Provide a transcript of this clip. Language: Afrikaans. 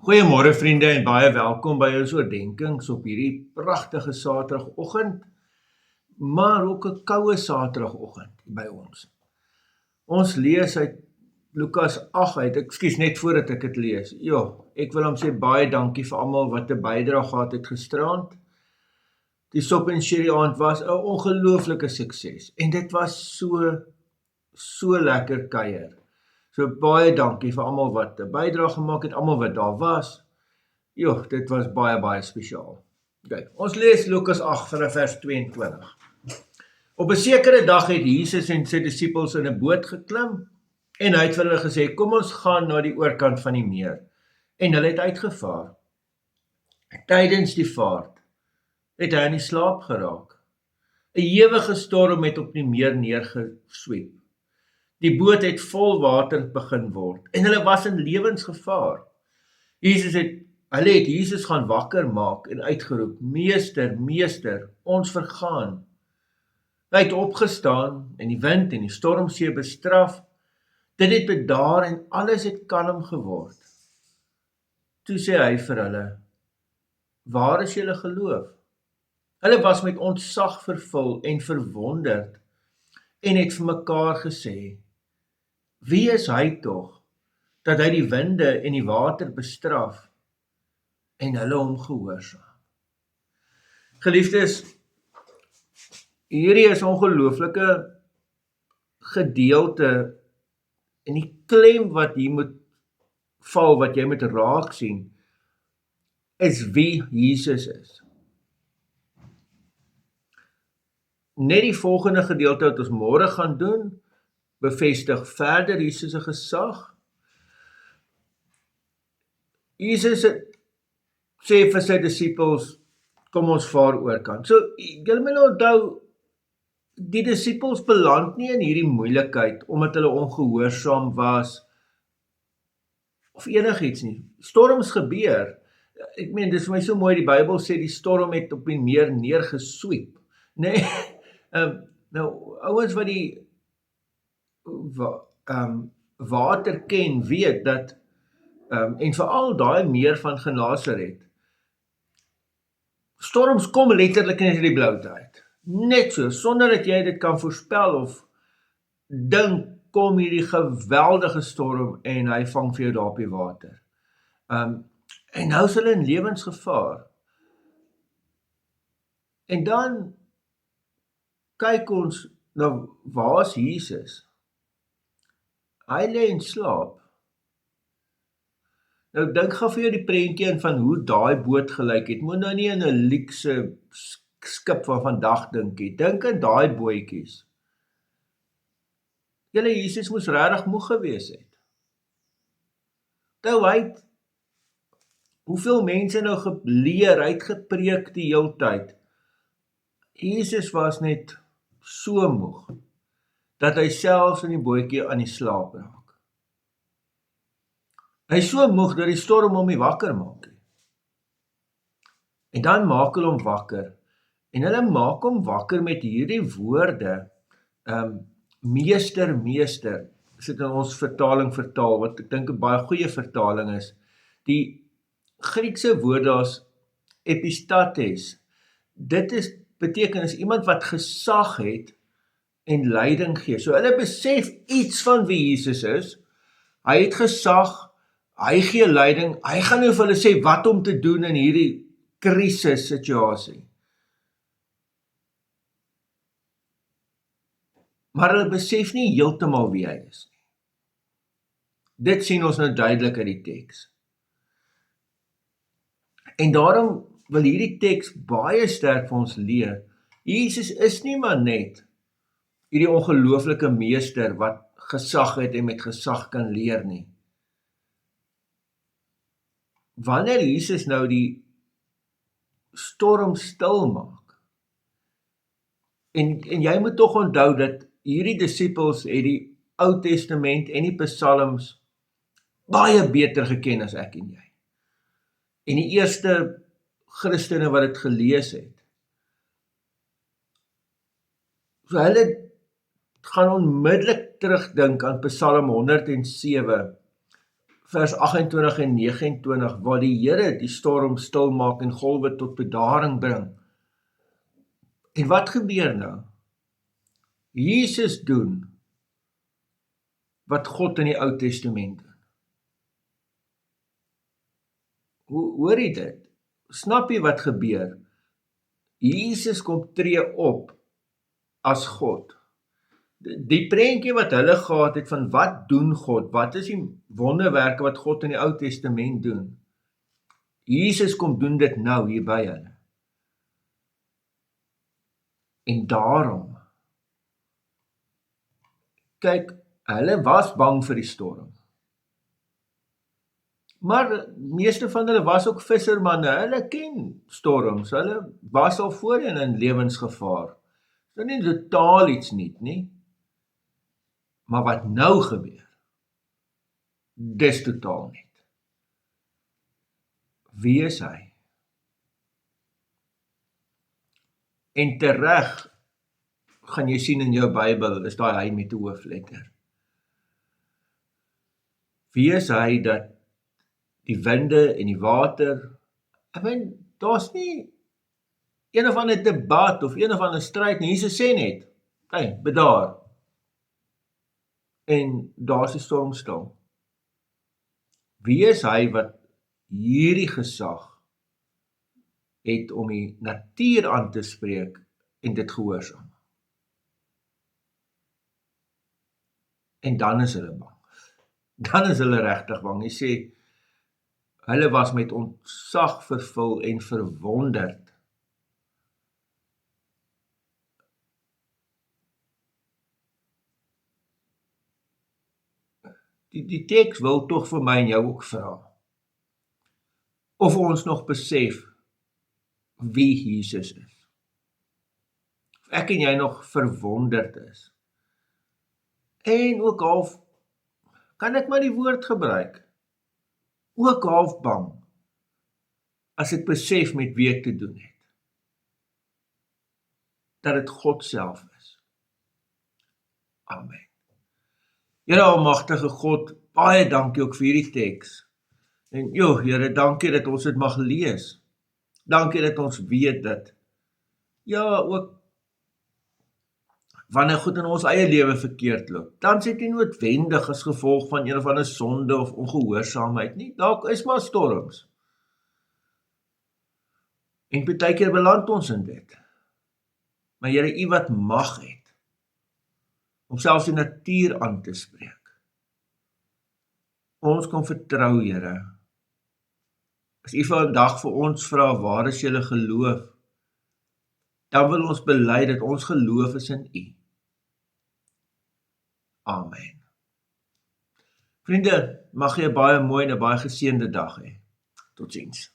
Goeiemôre vriende en baie welkom by ons oordenkings op hierdie pragtige Saterdagoggend, maar ook 'n koue Saterdagoggend by ons. Ons lees uit Lukas 8 uit, ekskuus net voordat ek dit lees. Ek wil hom sê baie dankie vir almal wat 'n bydrae gehad het gisterand. Die sop en sherry aand was 'n ongelooflike sukses en dit was so lekker kuier. So baie dankie vir almal wat 'n bydrae gemaak het, almal wat daar was. Dit was baie spesiaal. Okay, ons lees Lukas 8 vanaf vers 22. Op 'n sekere dag het Jesus en sy disippels in 'n boot geklim en hy het vir hulle gesê, kom ons gaan na die oorkant van die meer. En hulle het uitgevaar. Tydens die vaart het hy in die slaap geraak. 'n Ewige storm het op die meer neergesweep. Die boot het vol water begin word en hulle was in lewensgevaar. Hulle het Jesus gaan wakker maak en uitgeroep, Meester, ons vergaan. Hy het opgestaan en die wind en die stormsee bestraf. Dit het bedaar en alles het kalm geword. Toe sê hy vir hulle, waar is julle geloof? Hulle was met ontzag vervul en verwonderd en het vir mekaar gesê, wie is hy tog, dat hy die winde en die water bestraf en hulle hom gehoorsaam? Geliefdes, hierdie is 'n ongelooflike gedeelte en die klem wat hier moet val, wat jy moet raak sien, is wie Jesus is. Net die volgende gedeelte wat ons môre gaan doen, bevestig verder Jesus se gesag. Jesus sê vir sy disippels, kom ons vaar oorkant. So, julle moet onthou, die disippels beland nie in hierdie moeilikheid, omdat hulle ongehoorsaam was, of enigiets nie. Storms gebeur. Ek meen, dis vir my so mooi, die Bybel sê die storm het op die meer neergesweep. Nee, nou, ouens wat die water ken, weet dat, en veral daai meer van Genasaret, storms kom letterlik net uit die bloute uit. Net so, sonder dat jy dit kan voorspel of dink, kom hierdie geweldige storm en hy vang vir jou daar op die water. En nou is hulle in lewensgevaar. En dan kyk ons na waar is Jesus? Hy lê en slaap. Nou dink gou vir jou die prentjie in van hoe daai boot gelyk het. Moet nou nie in 'n luukse skip van vandag dink nie. Dink aan daai bootjies. Jesus moes regtig moeg gewees het. Nou hy het hoeveel mense nou geleer, hy het gepreek die hele tyd. Jesus was net so moeg, dat hy selfs in die bootjie aan die slaap raak. Hy is so moeg dat die storm hom nie wakker maak nie. En dan maak hulle hom wakker, en hulle maak hom wakker met hierdie woorde, meester, sit in ons vertaling vertaal, wat ek dink 'n baie goeie vertaling is. Die Griekse woord daar's epistates. Dit beteken is iemand wat gesag het en leiding gee. So hulle besef iets van wie Jesus is. Hy het gesag, hy gee leiding, hy gaan nou vir hulle sê wat om te doen in hierdie krisis situasie. Maar hulle besef nie heeltemal wie hy is nie. Dit sien ons nou duidelik uit die teks. En daarom wil hierdie teks baie sterk vir ons leer, Jesus is nie maar net hierdie ongelooflike meester wat gesag het en met gesag kan leer nie. Wanneer Jesus nou die storm stil maak, en jy moet tog onthou dat hierdie disippels het die Ou Testament en die Psalms baie beter geken as ek en jy. En die eerste Christene wat dit gelees het. So hulle gaan onmiddellik terugdink aan Psalm 107, vers 28 en 29, waar die Here die storm stil maak en golwe tot bedaring bring. En wat gebeur nou? Jesus doen wat God in die Ou Testament doen. Hoor jy dit? Snap jy wat gebeur? Jesus kom tree op as God. Die prentjie wat hulle gehad het van wat doen God, wat is die wonderwerke wat God in die Ou Testament doen? Jesus kom doen dit nou hier by hulle. En daarom, kyk, hulle was bang vir die storm. Maar meeste van hulle was ook vissermanne, hulle ken storms, hulle was al voorheen in lewensgevaar. Dit is nie totaal iets nuut nie. Maar wat nou gebeur, dis totaal nuut. Wie is hy? En tereg gaan jy sien in jou Bybel, is daai hy met 'n hoofletter. Wie is hy dat die winde en die water, daar's nie een of ander debat of een of ander stryd nie, Jesus sê net, hey, bedaar. En daar's die storm stil. Wie is hy wat hierdie gesag het om die natuur aan te spreek en dit gehoorsaam? En dan is hulle bang. Dan is hulle regtig bang. Jy sê, hulle was met ontzag vervul en verwonderd. Die teks wil tog vir my en jou ook vra, of ons nog besef wie Jesus is. Of ek en jy nog verwonderd is. En ook half, kan ek maar die woord gebruik, ook half bang, as ek besef met wie ek te doen het. Dat dit God self is. Amen. Here almagtige God, baie dankie ook vir hierdie teks. En Here, dankie dat ons dit mag lees. Dankie dat ons weet dat, ook wanneer goed in ons eie lewe verkeerd loop, dan is dit nie noodwendig as gevolg van een of ander sonde of ongehoorsaamheid nie. Dalk is maar storms. En baie keer beland ons in dit. Maar Here, U wat mag het, om selfs die natuur aan te spreek. Ons kan vertrou, Here. As U vandag vir ons vra, waar is julle geloof? Dan wil ons bely dat ons geloof is in U. Amen. Vriende, mag jy 'n baie mooi en 'n baie geseënde dag hê. Totsiens.